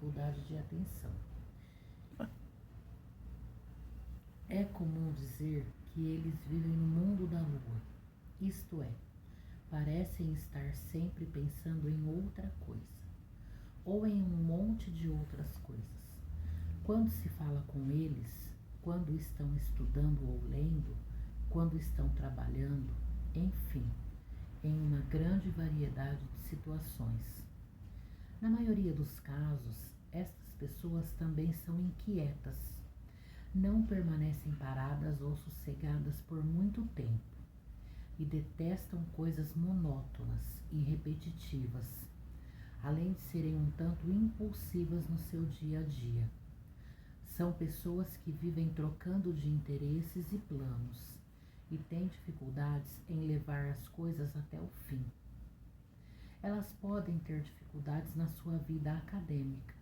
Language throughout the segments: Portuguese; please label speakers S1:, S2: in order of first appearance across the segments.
S1: dificuldade de atenção. É comum dizer que eles vivem no mundo da lua, isto é, parecem estar sempre pensando em outra coisa, ou em um monte de outras coisas. Quando se fala com eles, quando estão estudando ou lendo, quando estão trabalhando, enfim, em uma grande variedade de situações. Na maioria dos casos, estas pessoas também são inquietas. Não permanecem paradas ou sossegadas por muito tempo e detestam coisas monótonas e repetitivas, além de serem um tanto impulsivas no seu dia a dia. São pessoas que vivem trocando de interesses e planos e têm dificuldades em levar as coisas até o fim. Elas podem ter dificuldades na sua vida acadêmica.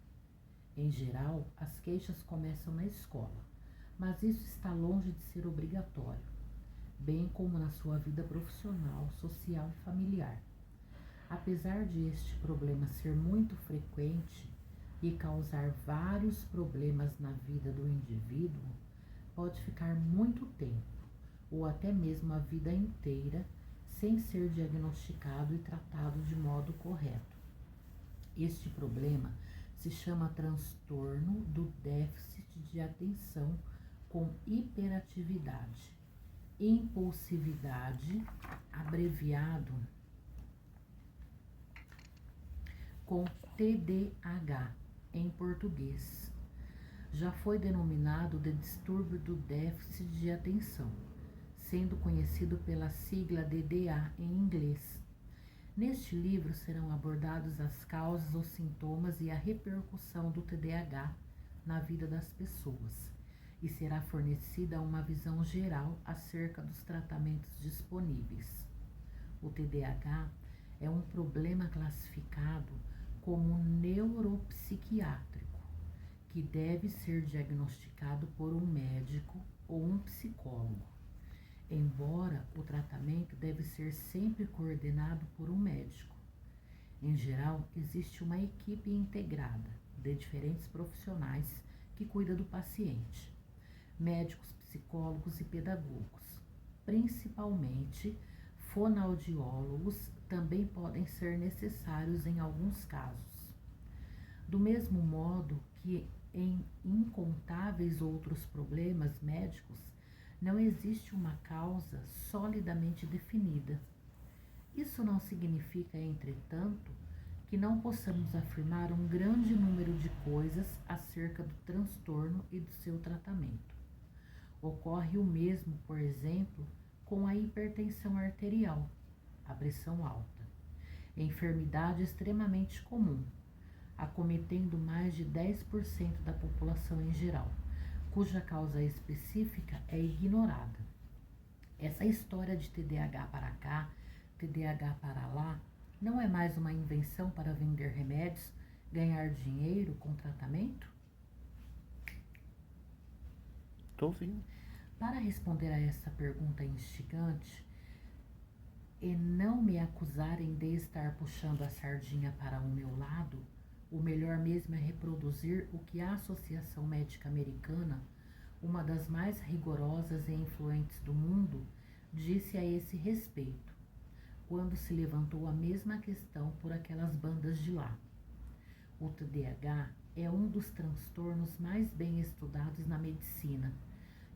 S1: Em geral, as queixas começam na escola, mas isso está longe de ser obrigatório, bem como na sua vida profissional, social e familiar. Apesar de este problema ser muito frequente e causar vários problemas na vida do indivíduo, pode ficar muito tempo, ou até mesmo a vida inteira, sem ser diagnosticado e tratado de modo correto. Este problema se chama transtorno do déficit de atenção com hiperatividade, impulsividade, abreviado com TDAH em português. Já foi denominado de distúrbio do déficit de atenção, sendo conhecido pela sigla DDA em inglês. Neste livro serão abordados as causas, os sintomas e a repercussão do TDAH na vida das pessoas, e será fornecida uma visão geral acerca dos tratamentos disponíveis. O TDAH é um problema classificado como neuropsiquiátrico, que deve ser diagnosticado por um médico ou um psicólogo. Embora o tratamento deve ser sempre coordenado por um médico. Em geral, existe uma equipe integrada de diferentes profissionais que cuida do paciente, médicos, psicólogos e pedagogos. Principalmente, fonoaudiólogos também podem ser necessários em alguns casos. Do mesmo modo que em incontáveis outros problemas médicos, não existe uma causa solidamente definida. Isso não significa, entretanto, que não possamos afirmar um grande número de coisas acerca do transtorno e do seu tratamento. Ocorre o mesmo, por exemplo, com a hipertensão arterial, a pressão alta, enfermidade extremamente comum, acometendo mais de 10% da população em geral, cuja causa específica é ignorada. Essa história de TDAH para cá, TDAH para lá, não é mais uma invenção para vender remédios, ganhar dinheiro com tratamento?
S2: Tô ouvindo.
S1: Para responder a essa pergunta instigante e não me acusarem de estar puxando a sardinha para o meu lado, o melhor mesmo é reproduzir o que a Associação Médica Americana, uma das mais rigorosas e influentes do mundo, disse a esse respeito, quando se levantou a mesma questão por aquelas bandas de lá. O TDAH é um dos transtornos mais bem estudados na medicina,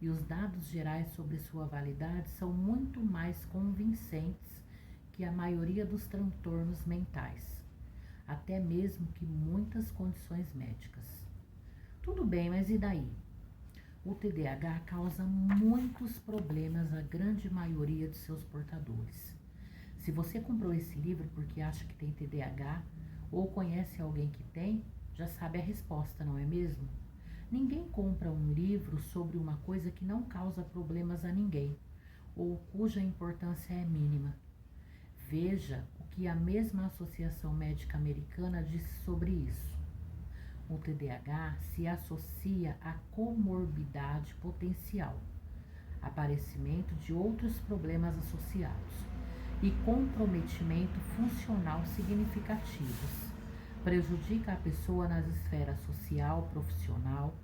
S1: e os dados gerais sobre sua validade são muito mais convincentes que a maioria dos transtornos mentais, até mesmo que muitas condições médicas. Tudo bem, mas e daí? O TDAH causa muitos problemas à grande maioria de seus portadores. Se você comprou esse livro porque acha que tem TDAH ou conhece alguém que tem, já sabe a resposta, não é mesmo? Ninguém compra um livro sobre uma coisa que não causa problemas a ninguém ou cuja importância é mínima. Veja o que a mesma Associação Médica Americana disse sobre isso. O TDAH se associa à comorbidade potencial, aparecimento de outros problemas associados e comprometimento funcional significativos, Prejudica a pessoa nas esferas social, profissional,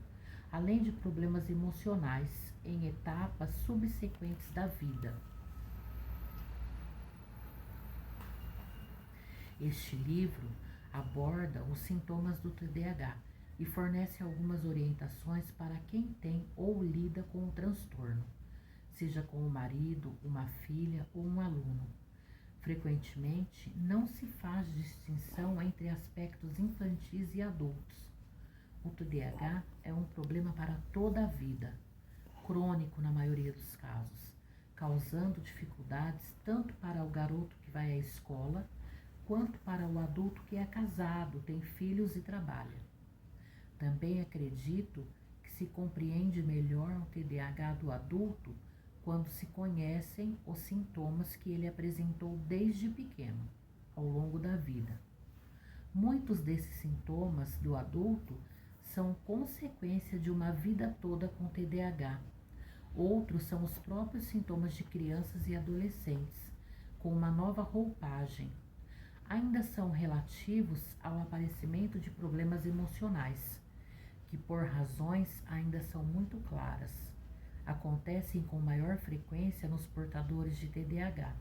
S1: além de problemas emocionais em etapas subsequentes da vida. Este livro aborda os sintomas do TDAH e fornece algumas orientações para quem tem ou lida com o transtorno, seja com o marido, uma filha ou um aluno. Frequentemente, não se faz distinção entre aspectos infantis e adultos. O TDAH é um problema para toda a vida, crônico na maioria dos casos, causando dificuldades tanto para o garoto que vai à escola, quanto para o adulto que é casado, tem filhos e trabalha. Também acredito que se compreende melhor o TDAH do adulto quando se conhecem os sintomas que ele apresentou desde pequeno, ao longo da vida. Muitos desses sintomas do adulto são consequência de uma vida toda com TDAH. Outros são os próprios sintomas de crianças e adolescentes, com uma nova roupagem. Ainda são relativos ao aparecimento de problemas emocionais, que por razões ainda são muito claras, acontecem com maior frequência nos portadores de TDAH.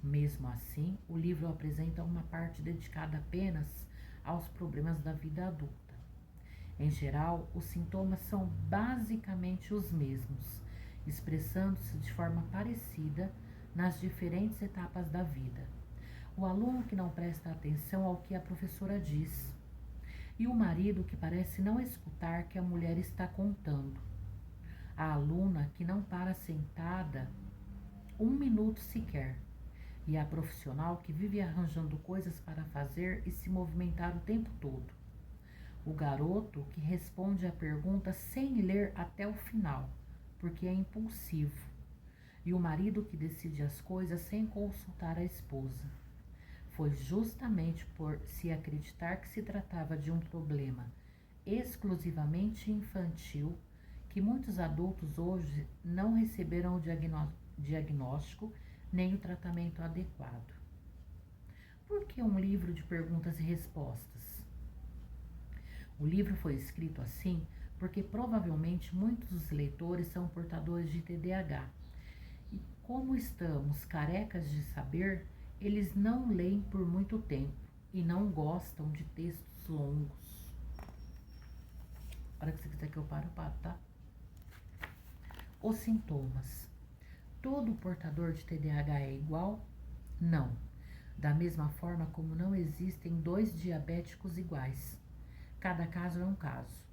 S1: Mesmo assim, o livro apresenta uma parte dedicada apenas aos problemas da vida adulta. Em geral, os sintomas são basicamente os mesmos, expressando-se de forma parecida nas diferentes etapas da vida. O aluno que não presta atenção ao que a professora diz, e o marido que parece não escutar que a mulher está contando. A aluna que não para sentada um minuto sequer, e a profissional que vive arranjando coisas para fazer e se movimentar o tempo todo. O garoto que responde a pergunta sem ler até o final, porque é impulsivo. E o marido que decide as coisas sem consultar a esposa. Foi justamente por se acreditar que se tratava de um problema exclusivamente infantil que muitos adultos hoje não receberam o diagnóstico nem o tratamento adequado. Por que um livro de perguntas e respostas? O livro foi escrito assim porque provavelmente muitos dos leitores são portadores de TDAH. E como estamos carecas de saber, eles não leem por muito tempo e não gostam de textos longos. A hora que você quiser que eu paro, tá? Os sintomas. Todo portador de TDAH é igual? Não. Da mesma forma como não existem dois diabéticos iguais. Cada caso é um caso.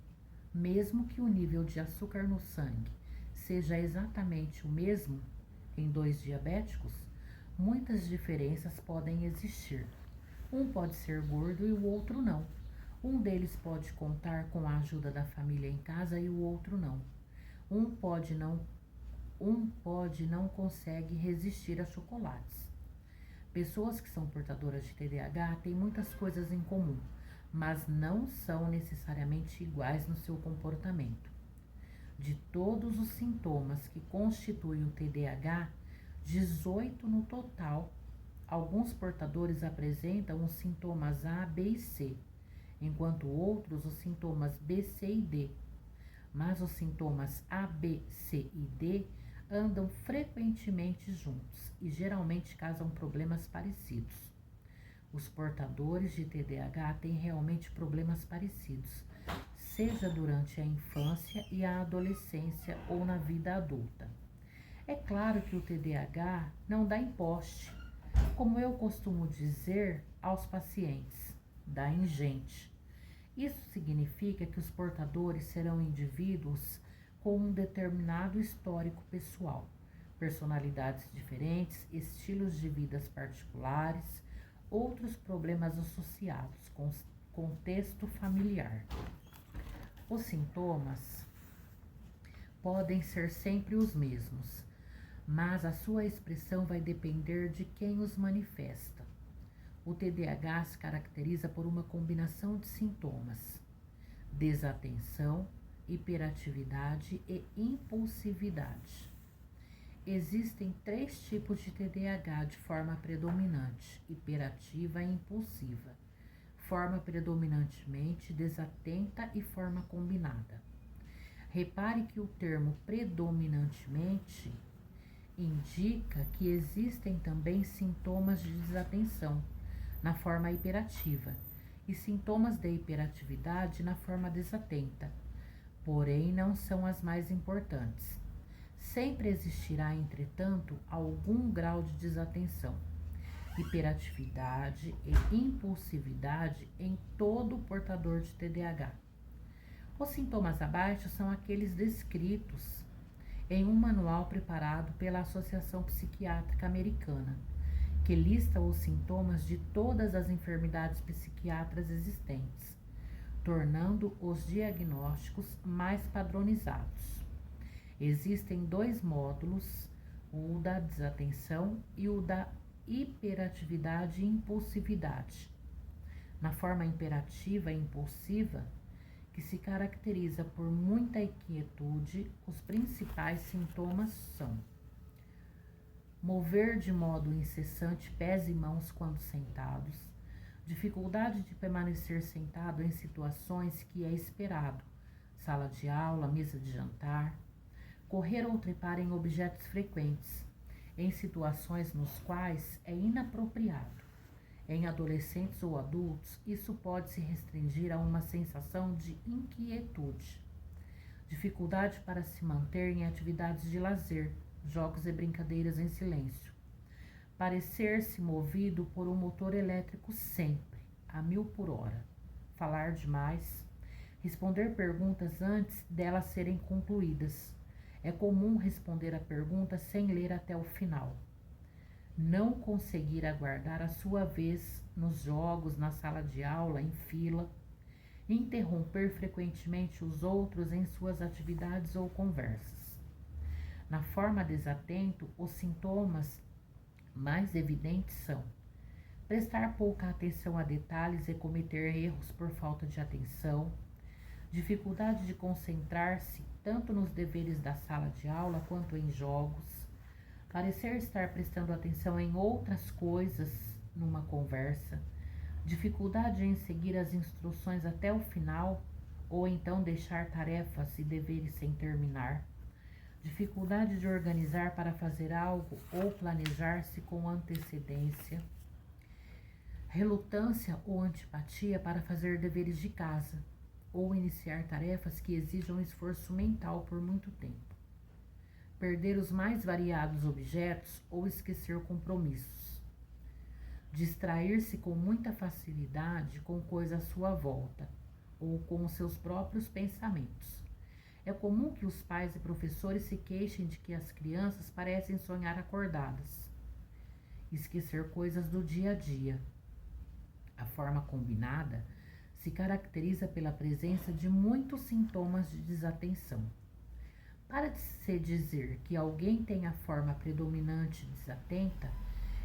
S1: Mesmo que o nível de açúcar no sangue seja exatamente o mesmo em dois diabéticos, muitas diferenças podem existir. Um pode ser gordo e o outro não. Um deles pode contar com a ajuda da família em casa e o outro não. Um pode não consegue resistir a chocolates. Pessoas que são portadoras de TDAH têm muitas coisas em comum, mas não são necessariamente iguais no seu comportamento. De todos os sintomas que constituem o TDAH, 18 no total, alguns portadores apresentam os sintomas A, B e C, enquanto outros os sintomas B, C e D. Mas os sintomas A, B, C e D andam frequentemente juntos e geralmente causam problemas parecidos. Os portadores de TDAH têm realmente problemas parecidos, seja durante a infância e a adolescência ou na vida adulta. É claro que o TDAH não dá em poste, como eu costumo dizer aos pacientes, dá em gente. Isso significa que os portadores serão indivíduos com um determinado histórico pessoal, personalidades diferentes, estilos de vidas particulares, outros problemas associados com contexto familiar. Os sintomas podem ser sempre os mesmos, mas a sua expressão vai depender de quem os manifesta. O TDAH se caracteriza por uma combinação de sintomas: desatenção, hiperatividade e impulsividade. Existem 3 tipos de TDAH de forma predominante: hiperativa e impulsiva. forma predominantemente desatenta e forma combinada. Repare que o termo predominantemente indica que existem também sintomas de desatenção na forma hiperativa e sintomas de hiperatividade na forma desatenta, porém não são as mais importantes. Sempre existirá, entretanto, algum grau de desatenção, hiperatividade e impulsividade em todo portador de TDAH. Os sintomas abaixo são aqueles descritos em um manual preparado pela Associação Psiquiátrica Americana, que lista os sintomas de todas as enfermidades psiquiátricas existentes, tornando os diagnósticos mais padronizados. Existem 2 módulos, o da desatenção e o da hiperatividade e impulsividade. Na forma imperativa e impulsiva, que se caracteriza por muita inquietude, os principais sintomas são: mover de modo incessante pés e mãos quando sentados, dificuldade de permanecer sentado em situações que é esperado, sala de aula, mesa de jantar, correr ou trepar em objetos frequentes, em situações nos quais é inapropriado. Em adolescentes ou adultos, isso pode se restringir a uma sensação de inquietude, dificuldade para se manter em atividades de lazer, jogos e brincadeiras em silêncio, parecer-se movido por um motor elétrico sempre, a 1000 por hora, falar demais, responder perguntas antes delas serem concluídas. É comum responder a pergunta sem ler até o final. Não conseguir aguardar a sua vez nos jogos, na sala de aula, em fila, interromper frequentemente os outros em suas atividades ou conversas. Na forma desatento, os sintomas mais evidentes são: prestar pouca atenção a detalhes e cometer erros por falta de atenção, dificuldade de concentrar-se tanto nos deveres da sala de aula quanto em jogos, parecer estar prestando atenção em outras coisas numa conversa, dificuldade em seguir as instruções até o final ou então deixar tarefas e deveres sem terminar, dificuldade de organizar para fazer algo ou planejar-se com antecedência, relutância ou antipatia para fazer deveres de casa ou iniciar tarefas que exijam esforço mental por muito tempo, perder os mais variados objetos ou esquecer compromissos, distrair-se com muita facilidade com coisas à sua volta ou com os seus próprios pensamentos. É comum que os pais e professores se queixem de que as crianças parecem sonhar acordadas, esquecer coisas do dia a dia. A forma combinada se caracteriza pela presença de muitos sintomas de desatenção. Para se dizer que alguém tem a forma predominante desatenta,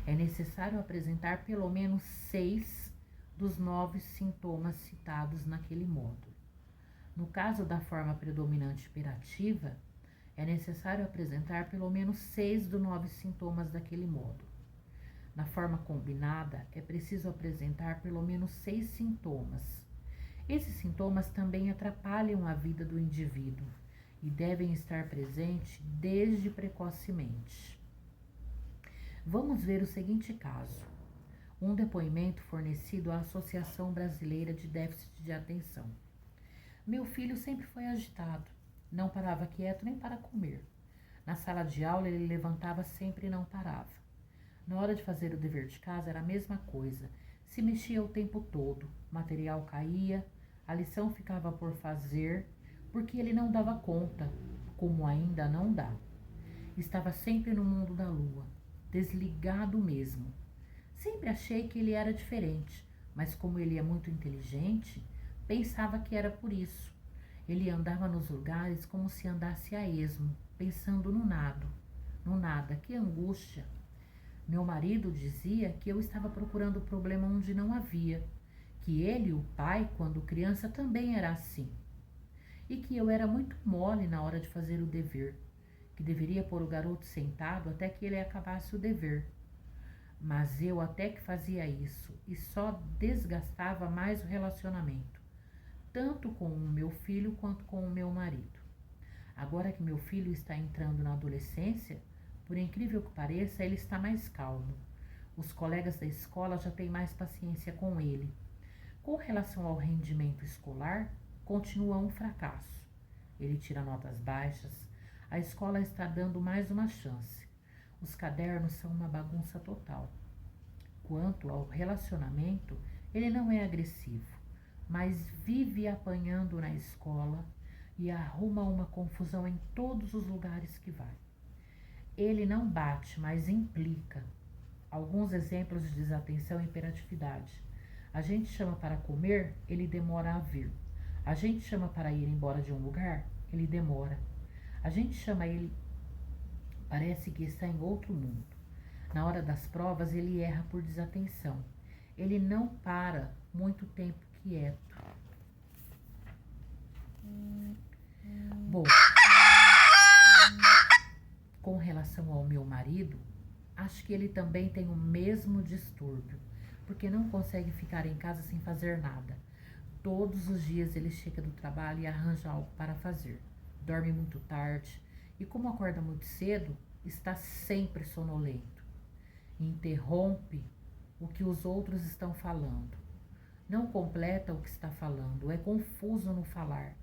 S1: é necessário apresentar pelo menos 6 dos 9 sintomas citados naquele módulo. No caso da forma predominante hiperativa, é necessário apresentar pelo menos 6 dos 9 sintomas daquele módulo. Na forma combinada, é preciso apresentar pelo menos 6 sintomas. Esses sintomas também atrapalham a vida do indivíduo e devem estar presentes desde precocemente. Vamos ver o seguinte caso. Um depoimento fornecido à Associação Brasileira de Déficit de Atenção. Meu filho sempre foi agitado, não parava quieto nem para comer. Na sala de aula ele levantava sempre e não parava. Na hora de fazer o dever de casa era a mesma coisa, se mexia o tempo todo, o material caía, a lição ficava por fazer, porque ele não dava conta, como ainda não dá. Estava sempre no mundo da lua, desligado mesmo. Sempre achei que ele era diferente, mas como ele é muito inteligente, pensava que era por isso. Ele andava nos lugares como se andasse a esmo, pensando no nada. No nada, que angústia! Meu marido dizia que eu estava procurando o problema onde não havia, que ele, o pai, quando criança, também era assim, e que eu era muito mole na hora de fazer o dever, que deveria pôr o garoto sentado até que ele acabasse o dever. mas eu até que fazia isso e só desgastava mais o relacionamento, tanto com o meu filho quanto com o meu marido. Agora que meu filho está entrando na adolescência, por incrível que pareça, ele está mais calmo. Os colegas da escola já têm mais paciência com ele. Com relação ao rendimento escolar, continua um fracasso. Ele tira notas baixas. A escola está dando mais uma chance. Os cadernos são uma bagunça total. Quanto ao relacionamento, ele não é agressivo, mas vive apanhando na escola e arruma uma confusão em todos os lugares que vai. Ele não bate, mas implica. Alguns exemplos de desatenção e hiperatividade. A gente chama para comer, ele demora a vir. A gente chama para ir embora de um lugar, ele demora. A gente chama ele, parece que está em outro mundo. Na hora das provas, ele erra por desatenção. Ele não para muito tempo quieto. Bom, com relação ao meu marido, acho que ele também tem o mesmo distúrbio, porque não consegue ficar em casa sem fazer nada. Todos os dias ele chega do trabalho e arranja algo para fazer. Dorme muito tarde e, como acorda muito cedo, está sempre sonolento. Interrompe o que os outros estão falando. Não completa o que está falando, é confuso no falar.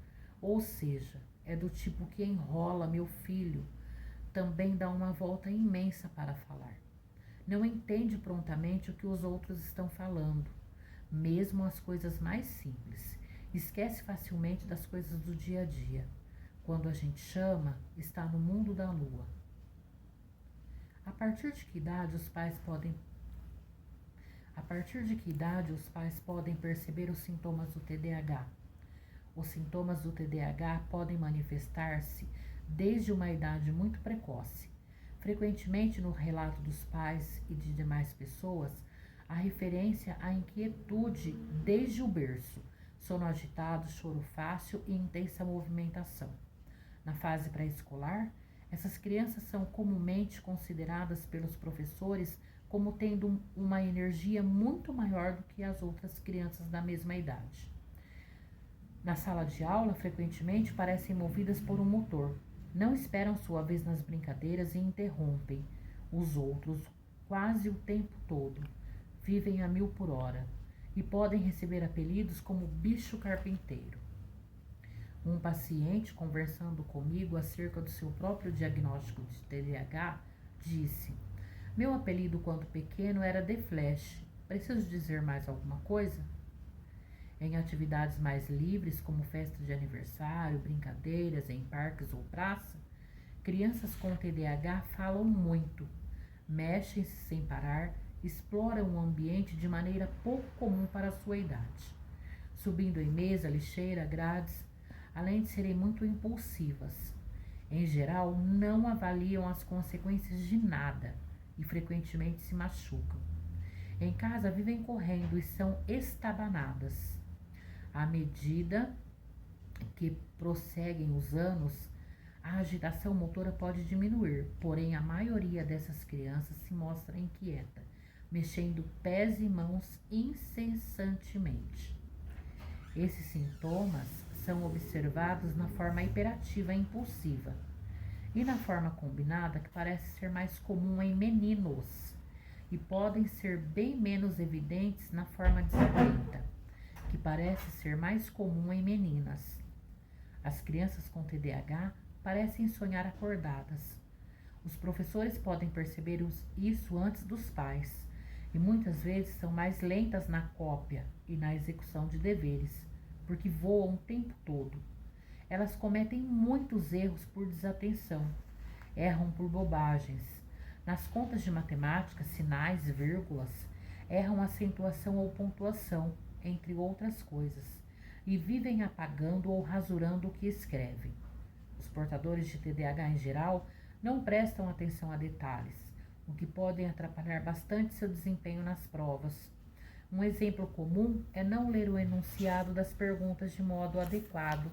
S1: Ou seja, é do tipo que enrola meu filho. Também dá uma volta imensa para falar. Não entende prontamente o que os outros estão falando, mesmo as coisas mais simples. Esquece facilmente das coisas do dia a dia. Quando a gente chama, está no mundo da lua. A partir de que idade os pais podem perceber os sintomas do TDAH? Os sintomas do TDAH podem manifestar-se desde uma idade muito precoce. Frequentemente, no relato dos pais e de demais pessoas, há referência à inquietude desde o berço, sono agitado, choro fácil e intensa movimentação. Na fase pré-escolar, essas crianças são comumente consideradas pelos professores como tendo uma energia muito maior do que as outras crianças da mesma idade. Na sala de aula, frequentemente parecem movidas por um motor. Não esperam sua vez nas brincadeiras e interrompem os outros quase o tempo todo. Vivem a 1000 por hora e podem receber apelidos como bicho carpinteiro. Um paciente, conversando comigo acerca do seu próprio diagnóstico de TDAH, disse: "Meu apelido quando pequeno era The Flash. Preciso dizer mais alguma coisa?" Em atividades mais livres, como festa de aniversário, brincadeiras em parques ou praça, crianças com TDAH falam muito, mexem-se sem parar, exploram o ambiente de maneira pouco comum para a sua idade, subindo em mesa, lixeira, grades, além de serem muito impulsivas. Em geral, não avaliam as consequências de nada e frequentemente se machucam. Em casa, vivem correndo e são estabanadas. À medida que prosseguem os anos, a agitação motora pode diminuir, porém a maioria dessas crianças se mostra inquieta, mexendo pés e mãos incessantemente. Esses sintomas são observados na forma hiperativa e impulsiva e na forma combinada, que parece ser mais comum em meninos e podem ser bem menos evidentes na forma desatenta, que parece ser mais comum em meninas. As crianças com TDAH parecem sonhar acordadas. Os professores podem perceber isso antes dos pais e muitas vezes são mais lentas na cópia e na execução de deveres, porque voam o tempo todo. Elas cometem muitos erros por desatenção, erram por bobagens. Nas contas de matemática, sinais, vírgulas, erram acentuação ou pontuação, entre outras coisas, e vivem apagando ou rasurando o que escrevem. Os portadores de TDAH em geral não prestam atenção a detalhes, o que pode atrapalhar bastante seu desempenho nas provas. Um exemplo comum é não ler o enunciado das perguntas de modo adequado,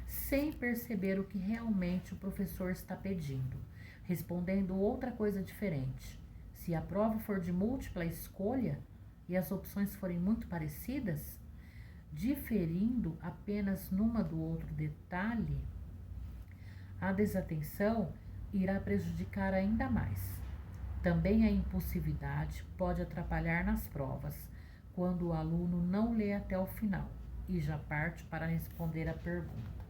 S1: sem perceber o que realmente o professor está pedindo, respondendo outra coisa diferente. Se a prova for de múltipla escolha e as opções forem muito parecidas, diferindo apenas numa do outro detalhe, a desatenção irá prejudicar ainda mais. Também a impulsividade pode atrapalhar nas provas, quando o aluno não lê até o final e já parte para responder a pergunta.